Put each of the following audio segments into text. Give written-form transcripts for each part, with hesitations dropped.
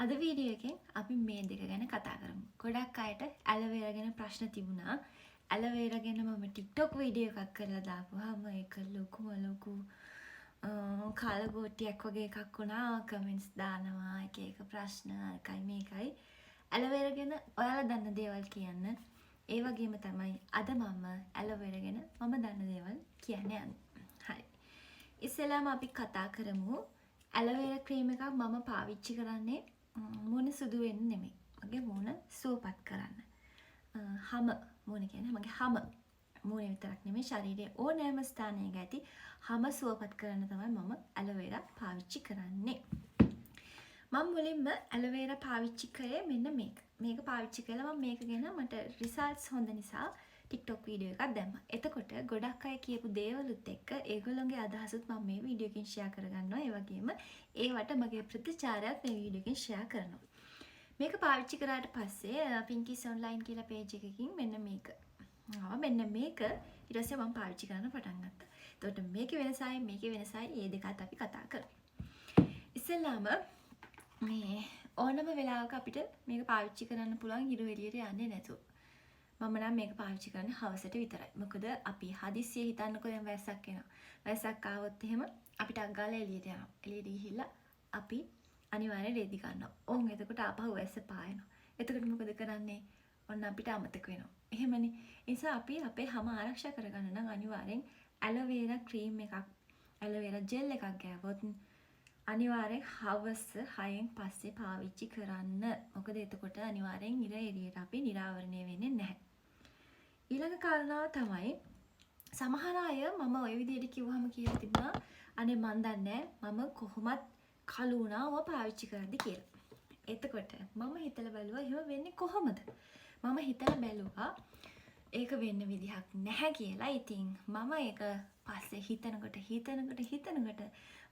අද වීඩියෝ එකෙන් අපි මේ දෙක ගැන කතා කරමු. ගොඩක් අයට ඇලෝවෙරා ගැන ප්‍රශ්න තිබුණා. ඇලෝවෙරා ගැන මම TikTok වීඩියෝ එකක් කරලා දාපුවාම ඒක ලොකු කාලගෝටියක් වගේ එකක් වුණා. කමෙන්ට්ස් දානවා, එක එක ප්‍රශ්න එකයි මේකයි. ඇලෝවෙරා ගැන ඔයාලා දන්න දේවල් කියන්න. ඒ වගේම තමයි අද මම ඇලෝවෙරා ගැන මම දන්න දේවල් කියන්න යන්නේ. හරි. ඉස්සෙල්ලාම අපි කතා කරමු ඇලෝවෙරා ක්‍රීම් එකක් මම පාවිච්චි කරන්නේ මූණ සුදු වෙන්න නෙමෙයි. මගේ මූණ සුවපත් කරන්න. හම මූණ කියන්නේ මගේ හම මූණේ විතරක් නෙමෙයි ශරීරයේ ඕනෑම ස්ථානයක ඇති හම සුවපත් කරන්න තමයි මම ඇලෝවෙරා පාවිච්චි කරන්නේ. මම මුලින්ම ඇලෝවෙරා පාවිච්චි කරේ මෙන්න මේක. මේක පාවිච්චි කළා මම මේක ගැන මට රිසල්ට්ස් හොඳ නිසා TikTok වීඩියෝ එකක් දැම්මා. එතකොට ගොඩක් අය කියපු දේවලුත් එක්ක ඒගොල්ලෝගේ අදහසුත් මම මේ වීඩියෝ එකෙන් ෂෙයා කරගන්නවා. ඒ වගේම ඒවට මගේ ප්‍රතිචාරයත් මේ වීඩියෝ එකෙන් ෂෙයා කරනවා. මේක පාවිච්චි කරාට පස්සේ පින්කිස් ඔන්ලයින් කියලා පේජ් එකකින් මෙන්න මේක. මෙන්න මේක ඊට පස්සේ මම පාවිච්චි කරන්න පටන් ගත්තා. එතකොට මේකේ වෙනසයි මේකේ වෙනසයි මේ දෙකත් අපි කතා කරමු. ඉස්සෙල්ලාම මේ ඕනම වෙලාවක අපිට මේක පාවිච්චි කරන්න පුළුවන් හිරු එළියට යන්නේ නැතුව. මම නම් මේක පාවිච්චි කරන්නේ හවසට විතරයි. මොකද අපි හදිස්සියේ හිතන්නකෝ දැන් වැස්සක් එනවා. වැස්සක් ආවොත් එහෙම අපිට අග්ගාලා එළියට යනවා. එළියට ගිහිල්ලා අපි අනිවාර්යෙන් රෙදි ගන්නවා. ඕන් එතකොට ආපහු වැස්ස පායනවා. එතකොට මොකද කරන්නේ? ඔන්න අපිට අමතක වෙනවා. එහෙමනේ. ඒ නිසා අපි අපේ හැම ආරක්ෂා කරගන්න නම් අනිවාර්යෙන් ඇලෝවෙරා ක්‍රීම් එකක්, ඇලෝවෙරා ජෙල් එකක් ගෑවොත් අනිවාර්යෙන් හවස 6න් පස්සේ පාවිච්චි කරන්න. මොකද එතකොට අනිවාර්යෙන් ඉර එළියට අපි නිරාවරණය වෙන්නේ නැහැ. ඊළඟ කාරණාව තමයි සමහර අය මම ওই විදිහට කිව්වම කියලා තිබුණා අනේ මන් දන්නේ මම කොහොමත් කළු වුණා ඔය පාවිච්චි කරද්දි කියලා. එතකොට මම හිතලා බැලුවා එහෙම වෙන්නේ කොහොමද? මම හිතලා බැලුවා ඒක වෙන්න විදිහක් නැහැ කියලා. ඉතින් මම ඒක පස්සේ හිතනකොට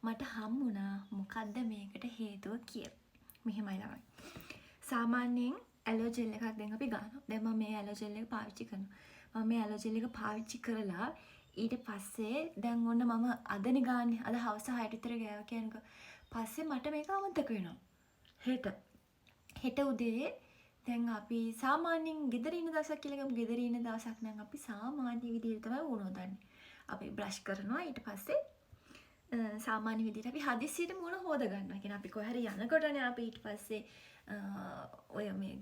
මට හම්බුණා මොකද්ද මේකට හේතුව කියලා. මෙහෙමයි ළමයි. සාමාන්‍යයෙන් ඇලෝ ජෙල් එකක් දැන් අපි ගන්නවා. දැන් මම මේ ඇලෝ ජෙල් එක පාවිච්චි කරනවා. මම මේ ඇලෝ ජෙල් එක පාවිච්චි කරලා ඊට පස්සේ දැන් ඔන්න මම අදනේ ගාන්නේ. අද හවස 6ට විතර ගෑවා කියනකො. පස්සේ මට මේක අමතක වෙනවා. හෙට උදේ දැන් අපි සාමාන්‍යයෙන් ගෙදර ඉන්න දවසක් කියලා ගමු. ගෙදර ඉන්න දවසක් නම් අපි සාමාන්‍ය විදිහට තමයි වුණ හොදන්නේ. අපි බ්‍රෂ් කරනවා ඊට පස්සේ සාමාන්‍ය විදිහට අපි හදිස්සියට මුණ හොද ගන්නවා. කියන්නේ අපි කොහේ හරි යනකොටනේ අපි ඊට පස්සේ ඔය මේ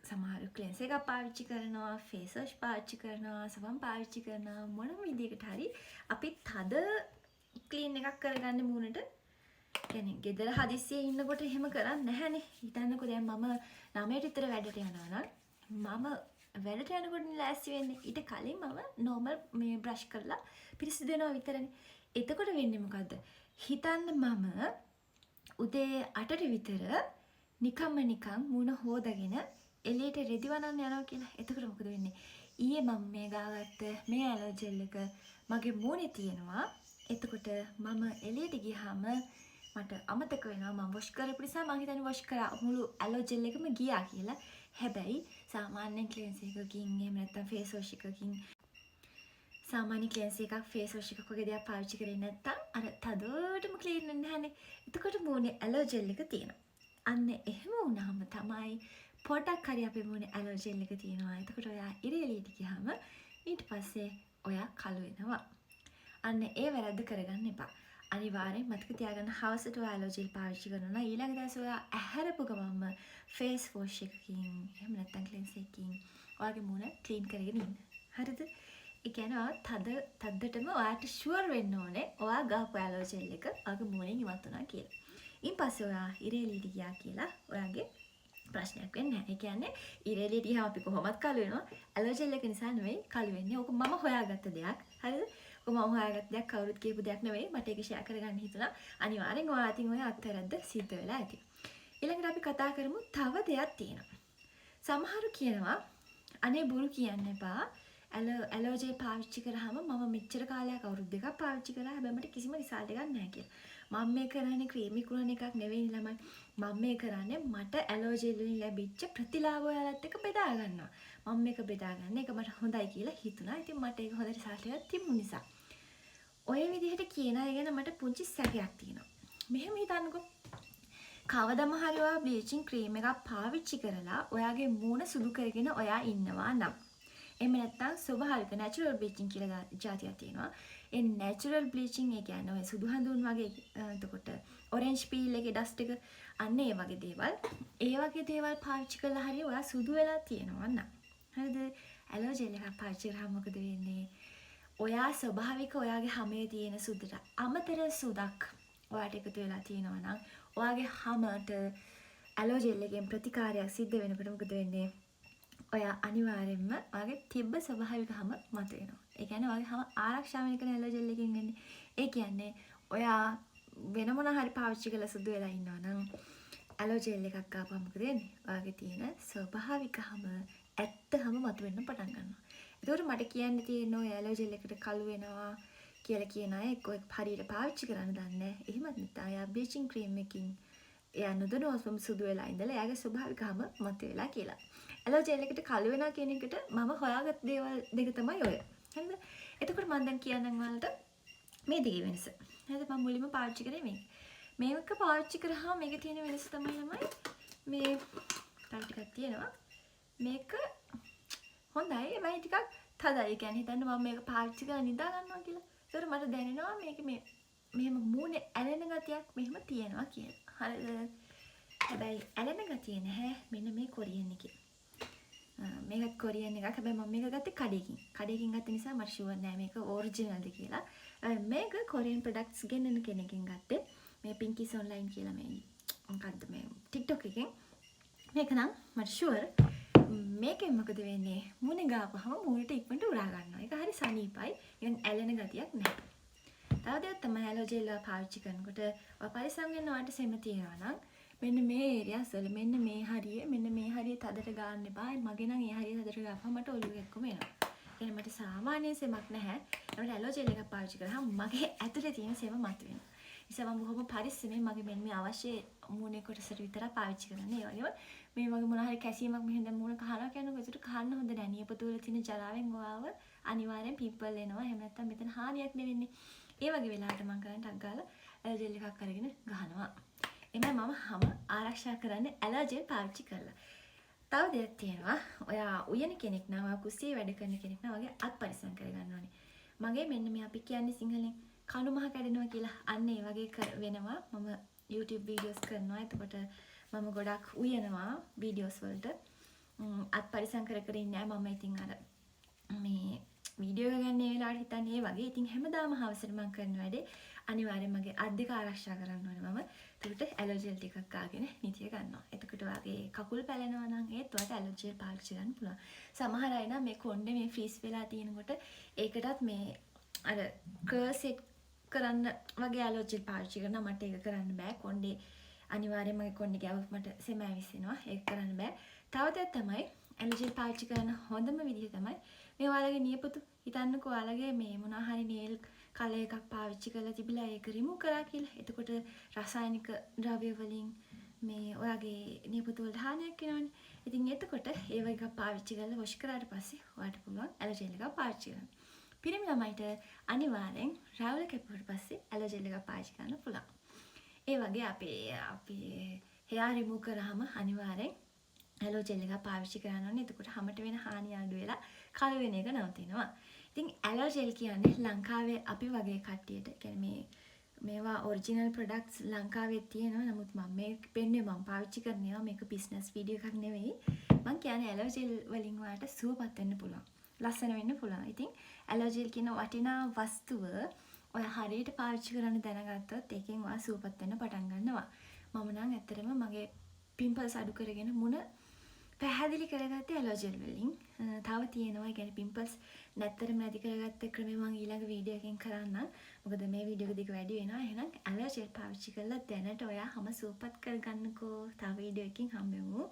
සමහර ක්ලෙන්ස් එකක් පාවිච්චි කරනවා, ෆේස් වොෂ් පාවිච්චි කරනවා, සබන් පාවිච්චි කරනවා මොන විදිහකට හරි අපි තද ක්ලීන් එකක් කරගන්න මුණට. කියන්නේ ගෙදර හදිස්සියේ ඉන්නකොට එහෙම කරන්නේ නැහැනේ. හිතන්නකෝ දැන් මම 9ට විතර වැඩට යනවා නම් මම වැඩට යනකොට ලෑස්ති වෙන්නේ. ඊට කලින් මම නෝමල් මේ බ්‍රෂ් කරලා පිරිසිදු වෙනවා විතරනේ. එතකොට වෙන්නේ මොකද්ද? හිතන්න මම උදේ 8ට විතර නිකන් මුණ හොදගෙන එළියට රෙදි වනන්න යනවා කියලා. එතකොට මොකද වෙන්නේ? ඊයේ මම මේ ගාගත්ත මේ ඇලෝ ජෙල් එක මගේ මූණේ තියෙනවා. එතකොට මම එළියට ගියාම මට අමතක වෙනවා මම වොෂ් කරපු නිසා මම හිතන්නේ වොෂ් කරා මුළු ඇලෝ ජෙල් එකම ගියා කියලා. හැබැයි සාමාන්‍ය ක්ලෙන්ස් එකකින් එහෙම නැත්නම් ෆේස් වොෂ් එකකින් සාමාන්‍ය ක්ලෙන්ස් එකක් ෆේස් වොෂ් එකක් වගේ දේවල් පාවිච්චි කරේ නැත්නම් අර තදටම ක්ලීන් වෙන්නේ නැහනේ. එතකොට මූණේ ඇලෝ ජෙල් එක තියෙනවා. අන්න එහෙම වුණාම තමයි පොඩක් හරි අපේ මූණේ ඇලෝ ජෙල් එක තියෙනවා. එතකොට ඔයා ඉර එළියට ගියාම ඊට පස්සේ ඔයා කළු වෙනවා. අන්න ඒ වැරද්ද කරගන්න එපා. අනිවාර්යෙන් මතක තියාගන්න හවසට ඔයා ඇලෝ ජෙල් පාවිච්චි කරනවා. ඊළඟ දවසේ ඔයා ඇහැරපු ගමන්ම ෆේස් වොෂ් එකකින් එහෙම නැත්නම් ක්ලෙන්ස් එකකින් ඔයාගේ මූණ ක්ලීන් කරගෙන ඉන්න. හරිද? ඒ කියන්නේ ඔයා තද්දටම ඔයාට ෂුවර් වෙන්න ඕනේ ඔයා ගාපු ඇලෝ ජෙල් එක ඔයාගේ මූණෙන් ඉවත් වුණා කියලා. ඊන් පස්සේ ඔයා ඉර එළියට ගියා කියලා ඔයාගේ ප්‍රශ්නයක් වෙන්නේ නැහැ. ඒ කියන්නේ ඉර එළියට ගියාම අපි කොහොමත් කළු වෙනවා. ඇලෝ ජෙල් එක නිසා නෙවෙයි කළු වෙන්නේ. ඕක මම හොයාගත්ත දෙයක්. හරිද? ඔක මම හොයාගත්ත දෙයක් කවුරුත් කියපු දෙයක් නෙවෙයි. මට ඒක ෂෙයා කරගන්න හිතුණා. අනිවාර්යෙන් ඔයා අතින් ඔය අත්තරද්ද සිද්ධ වෙලා ඇති. ඊළඟට අපි කතා කරමු තව දෙයක් තියෙනවා. සමහරු කියනවා අනේ බොරු කියන්න එපා. ඇලෝ ජෙල් පාවිච්චි කරාම මම මෙච්චර කාලයක් අවුරුදු දෙකක් පාවිච්චි කරා. හැබැයි මට කිසිම රිසල්ට් එකක් නැහැ කියලා. මම මේ කරන්නේ ක්‍රීමි කුරන එකක් නෙවෙයි ළමයි. මම මේ කරන්නේ මට ඇලෝ ජෙල් වලින් ලැබිච්ච ප්‍රතිලාභ ඔයාලත් එක්ක බෙදා ගන්නවා. මම මේක බෙදා ගන්න එක මට හොඳයි කියලා හිතුණා. ඉතින් මට ඒක හොඳ රිසල්ට් එකක් තිබුණ නිසා. ඔය විදිහට කියන අය ගැන මට පුංචි සැකයක් තියෙනවා. මෙහෙම හිතන්නකෝ. කවදම හරි ඔයා බ්ලීචින් ක්‍රීම් එකක් පාවිච්චි කරලා ඔයාගේ මූණ සුදු කරගෙන ඔයා ඉන්නවා නම් එහෙම නැත්නම් ස්වභාවික නැචරල් බ්ලීචින් කියලා જાතියක් තියෙනවා. ඒ නැචරල් බ්ලීචින් ඒ කියන්නේ ඔය සුදු හඳුන් වගේ එතකොට ඔරෙන්ජ් පීල් එකේ ඩස්ට් එක අන්න ඒ වගේ දේවල්. ඒ වගේ දේවල් පාවිච්චි කළා හරිය ඔයා සුදු වෙලා තියෙනවා නම්. හරිද? ඇලෝ ජෙල් එකක් පාවිච්චි කරාම මොකද වෙන්නේ? ඔයා ස්වභාවික ඔයාගේ හමේ තියෙන සුදුට අමතර සුදක් ඔයාට එකතු වෙලා තියෙනවා නම් ඔයාගේ හමට ඇලෝ ජෙල් එකෙන් ප්‍රතිකාරයක් සිද්ධ වෙනකොට මොකද වෙන්නේ? ඔයා අනිවාර්යෙන්ම ඔයාගේ තිබ්බ ස්වභාවික හම මතුවෙනවා. ඒ කියන්නේ ඔයාගේ හම ආරක්ෂා වෙන එක ඇලෝ ජෙල් එකකින් වෙන්නේ. ඒ කියන්නේ ඔයා වෙන මොන හරි පාවිච්චි කරලා සුදු වෙලා ඉන්නවා නම් ඇලෝ ජෙල් එකක් ගාපුවම මොකද වෙන්නේ? ඔයාගේ තියෙන ස්වභාවික හම ඇත්ත හම මතුවෙන්න පටන් ගන්නවා. ඒකට මට කියන්න තියෙන්නේ ඔය ඇලෝ ජෙල් එකට කළු වෙනවා කියලා කියන අය එක්ක හරියට පාවිච්චි කරන්න දන්නේ නැහැ. එහෙමත් නැත්නම් එයා බ්ලීචින් ක්‍රීම් එකකින් එයා නොදැනුවත්වම සුදු වෙලා ඉඳලා එයාගේ ස්වභාවික හම මතුවෙලා කියලා. ඇලෝ ජෙල් එකට කළු වෙනවා කියන එකට මම හොයාගත් දේවල් දෙක තමයි ඔය. හරිද? එතකොට මම දැන් කියන්නම් ඔයාලට මේ දෙකේ වෙනස. හරිද? මම මුලින්ම පාවිච්චි කරේ මේක. මේක පාවිච්චි කරාම මේකේ තියෙන වෙනස තමයි මේ තව ටිකක් තියෙනවා. මේක හොඳයි. හැබැයි ටිකක් තදයි. ඒ කියන්නේ හිතන්න මම මේක පාවිච්චි කරලා නිදා ගන්නවා කියලා. ඒකට මට දැනෙනවා මේක මෙහෙම මූණේ ඇලෙන ගතියක් මෙහෙම තියෙනවා කියලා. හරිද? හැබැයි ඇලෙන ගතිය නැහැ. මෙන්න මේ කොරියන් එකේ. මේකත් කොරියන් එකක්. හැබැයි මම මේක ගත්තේ කඩේකින්. කඩේකින් ගත්ත නිසා මට ෂුවර් නෑ මේක ඔරිජිනල්ද කියලා. මේක කොරියන් ප්‍රොඩක්ට්ස් ගෙන්නන කෙනකින් ගත්තේ. මේ පින්කිස් ඔන්ලයින් කියලා මේ මොකද්ද මේ TikTok එකෙන්. මේක නම් මට ෂුවර් මේකෙන් මොකද වෙන්නේ? මුණේ ගාපුවම මූණට ඉක්මනට උරා ගන්නවා. ඒක හරි සනීපයි. ඒක ඇලෙන ගතියක් නැහැ. තව දෙයක් තමයි ඇලෝ ජෙල් පාවිච්චි කරනකොට ඔය පරිස්සම් වෙන්න ඔයාලට සෙම තියෙනවා නම් මෙන්න මේ ඒරියාස් වල මෙන්න මේ හරිය තදට ගන්න එපා. මගේ නම් ඒ හරිය තදට ගාපුවම මට ඔළුව එක්කම එනවා. ඒ මට සාමාන්‍ය සෙමක් නැහැ. ඒකට ඇලෝ ජෙල් එකක් පාවිච්චි කරාම මගේ ඇතුලේ තියෙන සෙම මතුවෙනවා. නිසා මම බොහොම පරිස්සමෙන් මගේ මෙන්න මේ අවශ්‍ය මූණේ කොටසට විතරක් පාවිච්චි කරන්නේ. ඒ වගේම මේ වගේ මොන හරි කැසීමක් මෙහෙන් දැන් මූණ කහනවා කියනකොට ඒකට කහන්න හොඳ නැහැ. නියපොතු වල තියෙන ජරාවෙන් ඔයාව අනිවාර්යෙන් පිම්පල් එනවා. එහෙම නැත්නම් මෙතන හානියක් නෙවෙන්නේ. ඒ වගේ වෙලාවට මම කරන්නේ ටක් ගාලා ඇලෝ ජෙල් එකක් අරගෙන ගහනවා. එමේ මම හැම ආරක්ෂා කරන්නේ ඇලෝ ජෙල් පාවිච්චි කරලා. තව දෙයක් තියෙනවා. ඔයා උයන කෙනෙක් නම් ඔයා කුස්සියේ වැඩ කරන කෙනෙක් නම් වගේ අත් පරිස්සම් කරගන්න ඕනේ. මගේ මෙන්න මේ අපි කියන්නේ සිංහලෙන් කණු මහ කැඩෙනවා කියලා අන්න ඒ වගේ වෙනවා. මම YouTube videos කරනවා. එතකොට මම ගොඩක් උයනවා videos වලට. අත් පරිස්සම් කර කර ඉන්නේ මම ඉතින් අර මේ වීඩියෝ එක ගන්න ඒ වෙලාවට හිතන්නේ ඒ වගේ. ඉතින් හැමදාම හවසට මම කරන වැඩේ අනිවාර්යෙන් මගේ අත් දෙක ආරක්ෂා කරන්න ඕනේ මම. ඒකට ඇලෝ ජෙල් ටිකක් ආගෙන නිතිය ගන්නවා. එතකොට වාගේ කකුල් පැලෙනවා නම් ඒත් ඔයාලට ඇලෝ ජෙල් පාවිච්චි කරන්න පුළුවන්. සමහර අය නම් මේ කොණ්ඩේ මේ ෆ්‍රීස් වෙලා තියෙනකොට ඒකටත් මේ අර කර්ල් සෙට් කරන්න වගේ ඇලෝ ජෙල් පාවිච්චි කරනවා. මට ඒක කරන්න බෑ. කොණ්ඩේ අනිවාර්යෙන් මගේ කොණ්ඩේ ගැවුවොත් මට සෙම ඇවිස්සෙනවා. ඒක කරන්න බෑ. තව දෙයක් තමයි ඇලෝ ජෙල් පාවිච්චි කරන හොඳම විදිහ තමයි මේ ඔයාලගේ නියපොතු හිතන්නකෝ ඔයාලගේ මේ මොනවා හරි නේල් කලර් එකක් පාවිච්චි කරලා තිබිලා ඒක රිමූව් කරා කියලා. එතකොට රසායනික ද්‍රව්‍ය වලින් මේ ඔයාගේ නියපොතු වලට හානියක් වෙනවනේ. ඉතින් එතකොට ඒ වගේ එකක් පාවිච්චි කරලා වොෂ් කරාට පස්සේ ඔයාලට පුළුවන් ඇලෝ ජෙල් එකක් පාවිච්චි කරන්න. පිරිමි ළමයිට අනිවාර්යෙන් රාවුල කැපුවට පස්සේ ඇලෝ ජෙල් එකක් පාවිච්චි කරන්න පුළුවන්. ඒ වගේ අපේ hair remove කරාම අනිවාර්යෙන් ඇලෝ ජෙල් එකක් පාවිච්චි කරන්න ඕනේ. එතකොට හැමට වෙන හානිය අඩු වෙලා කළු වෙන එක නවතිනවා. ඉතින් ඇලෝ ජෙල් කියන්නේ ලංකාවේ අපි වගේ කට්ටියට කියන්නේ මේවා ඔරිජිනල් ප්‍රොඩක්ට්ස් ලංකාවේ තියෙනවා. නමුත් මම මේ පෙන්නේ මම පාවිච්චි කරනවා මේක බිස්නස් වීඩියෝ එකක් නෙවෙයි. මම කියන්නේ ඇලෝ ජෙල් වලින් ඔයාලට සුවපත් වෙන්න පුළුවන්. ලස්සන වෙන්න පුළුවන්. ඉතින් ඇලෝ ජෙල් කියන වටිනා වස්තුව ඔය හරියට පාවිච්චි කරන්න දැනගත්තොත් ඒකෙන් ඔයා සුවපත් වෙන්න පටන් ගන්නවා. මම නම් ඇත්තටම මගේ පිම්පල්ස් අඩු කරගෙන මුණ පැහැදිලි කරගත්තේ ඇලෝ ජෙල් වලින්. තව තියෙනවා. ඒ කියන්නේ පිම්පල්ස් නැත්තරම නැති කරගත්ත ක්‍රමය මම ඊළඟ වීඩියෝ එකෙන් කරන්නම්. මොකද මේ වීඩියෝ එක දිග වැඩි වෙනවා. එහෙනම් ඇලෝ ජෙල් පාවිච්චි කරලා දැනට ඔයා හැම සුවපත් කරගන්නකෝ. තව වීඩියෝ එකකින් හම්බෙමු.